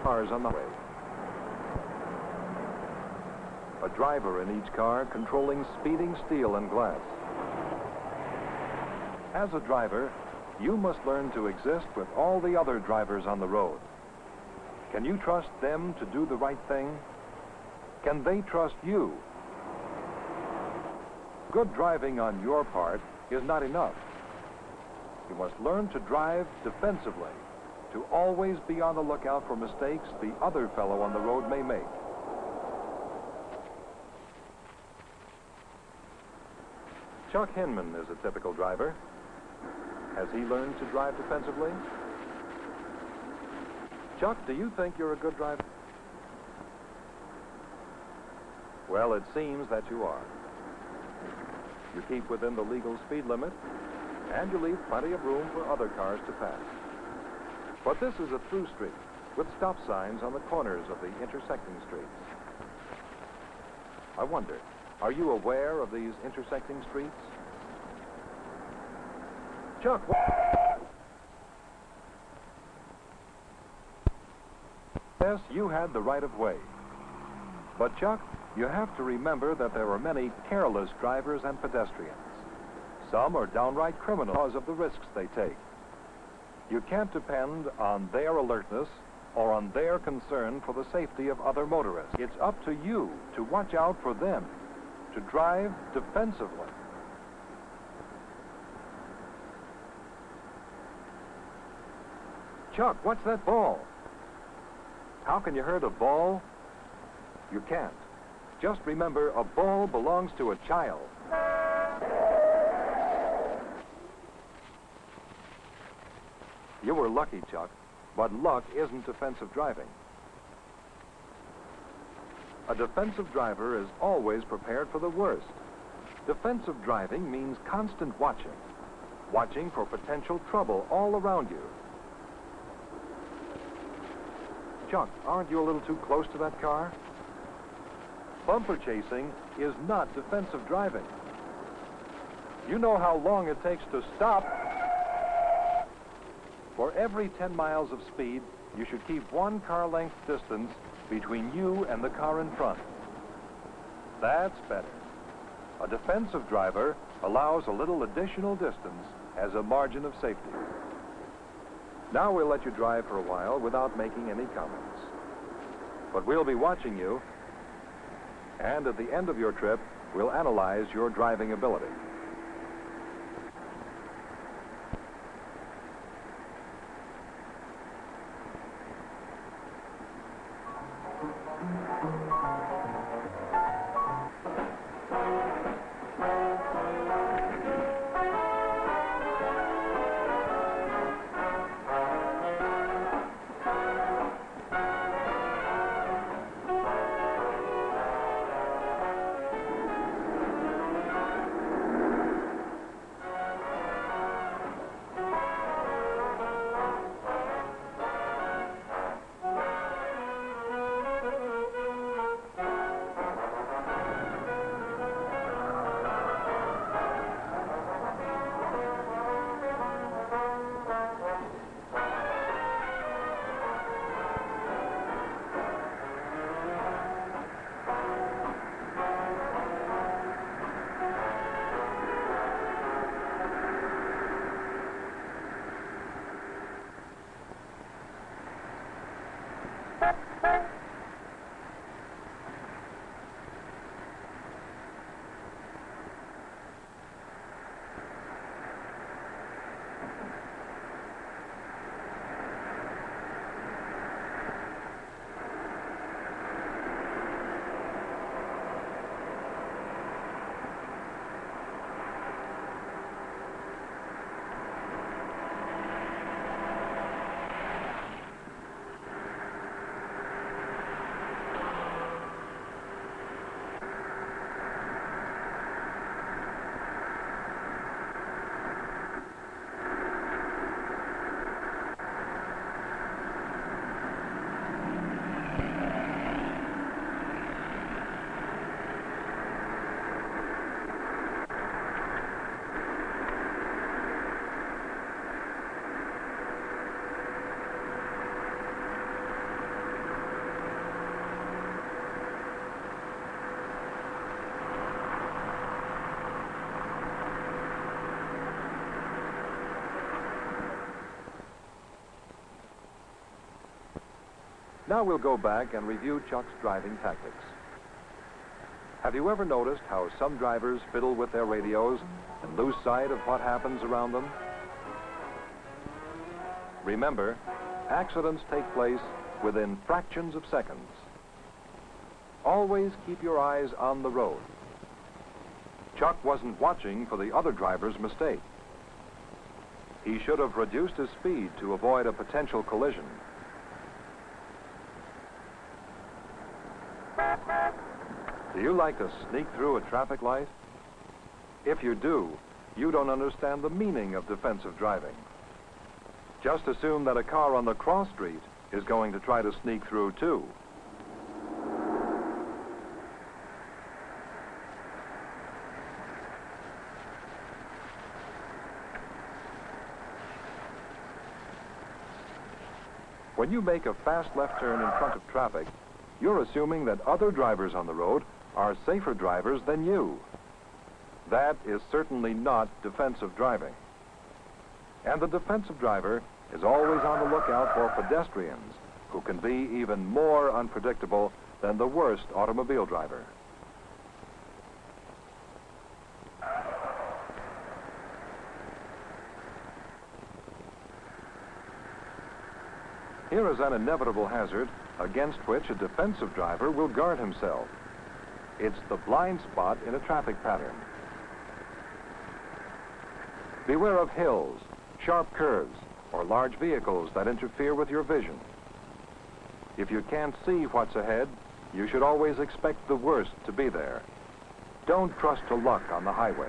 cars on the way. A driver in each car controlling speeding steel and glass. As a driver, you must learn to exist with all the other drivers on the road. Can you trust them to do the right thing? Can they trust you? Good driving on your part is not enough. You must learn to drive defensively, to always be on the lookout for mistakes the other fellow on the road may make. Chuck Hinman is a typical driver. Has he learned to drive defensively? Chuck, do you think you're a good driver? Well, it seems that you are. You keep within the legal speed limit, and you leave plenty of room for other cars to pass. But this is a through street with stop signs on the corners of the intersecting streets. I wonder, are you aware of these intersecting streets? Chuck, yes, you had the right of way. But Chuck, you have to remember that there are many careless drivers and pedestrians. Some are downright criminals because of the risks they take. You can't depend on their alertness or on their concern for the safety of other motorists. It's up to you to watch out for them, to drive defensively. Chuck, what's that ball? How can you hurt a ball? You can't. Just remember, a ball belongs to a child. You were lucky, Chuck, but luck isn't defensive driving. A defensive driver is always prepared for the worst. Defensive driving means constant watching, watching for potential trouble all around you. Chuck, aren't you a little too close to that car? Bumper chasing is not defensive driving. You know how long it takes to stop. For every 10 miles of speed, you should keep 1 car length distance between you and the car in front. That's better. A defensive driver allows a little additional distance as a margin of safety. Now we'll let you drive for a while without making any comments. But we'll be watching you, and at the end of your trip, we'll analyze your driving ability. Now we'll go back and review Chuck's driving tactics. Have you ever noticed how some drivers fiddle with their radios and lose sight of what happens around them? Remember, accidents take place within fractions of seconds. Always keep your eyes on the road. Chuck wasn't watching for the other driver's mistake. He should have reduced his speed to avoid a potential collision. Do you like to sneak through a traffic light? If you do, you don't understand the meaning of defensive driving. Just assume that a car on the cross street is going to try to sneak through too. When you make a fast left turn in front of traffic, you're assuming that other drivers on the road are safer drivers than you. That is certainly not defensive driving. And the defensive driver is always on the lookout for pedestrians who can be even more unpredictable than the worst automobile driver. Here is an inevitable hazard against which a defensive driver will guard himself. It's the blind spot in a traffic pattern. Beware of hills, sharp curves, or large vehicles that interfere with your vision. If you can't see what's ahead, you should always expect the worst to be there. Don't trust to luck on the highway.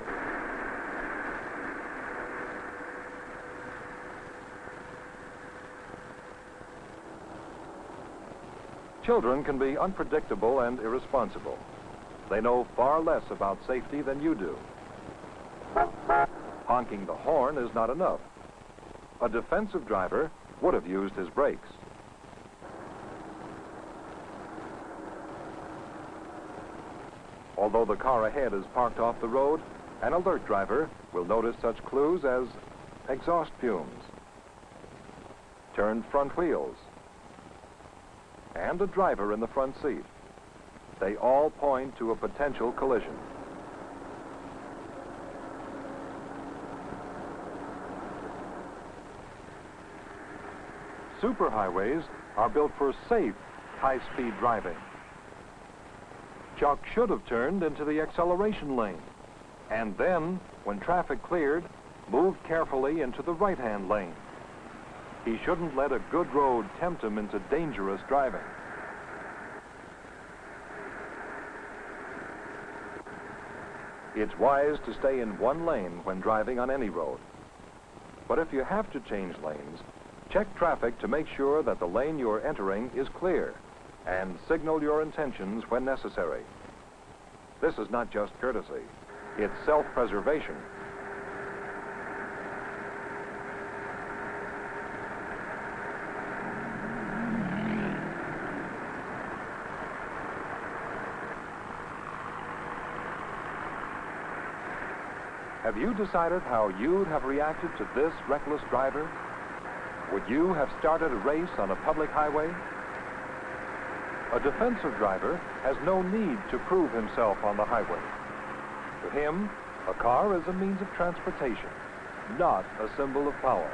Children can be unpredictable and irresponsible. They know far less about safety than you do. Honking the horn is not enough. A defensive driver would have used his brakes. Although the car ahead is parked off the road, an alert driver will notice such clues as exhaust fumes, turned front wheels, and a driver in the front seat. They all point to a potential collision. Superhighways are built for safe, high-speed driving. Chuck should have turned into the acceleration lane, and then, when traffic cleared, moved carefully into the right-hand lane. He shouldn't let a good road tempt him into dangerous driving. It's wise to stay in one lane when driving on any road. But if you have to change lanes, check traffic to make sure that the lane you're entering is clear, and signal your intentions when necessary. This is not just courtesy, it's self-preservation. Have you decided how you'd have reacted to this reckless driver? Would you have started a race on a public highway? A defensive driver has no need to prove himself on the highway. To him, a car is a means of transportation, not a symbol of power.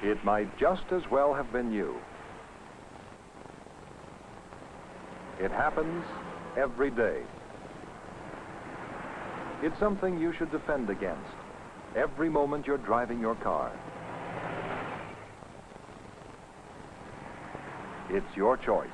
It might just as well have been you. It happens every day. It's something you should defend against every moment you're driving your car. It's your choice.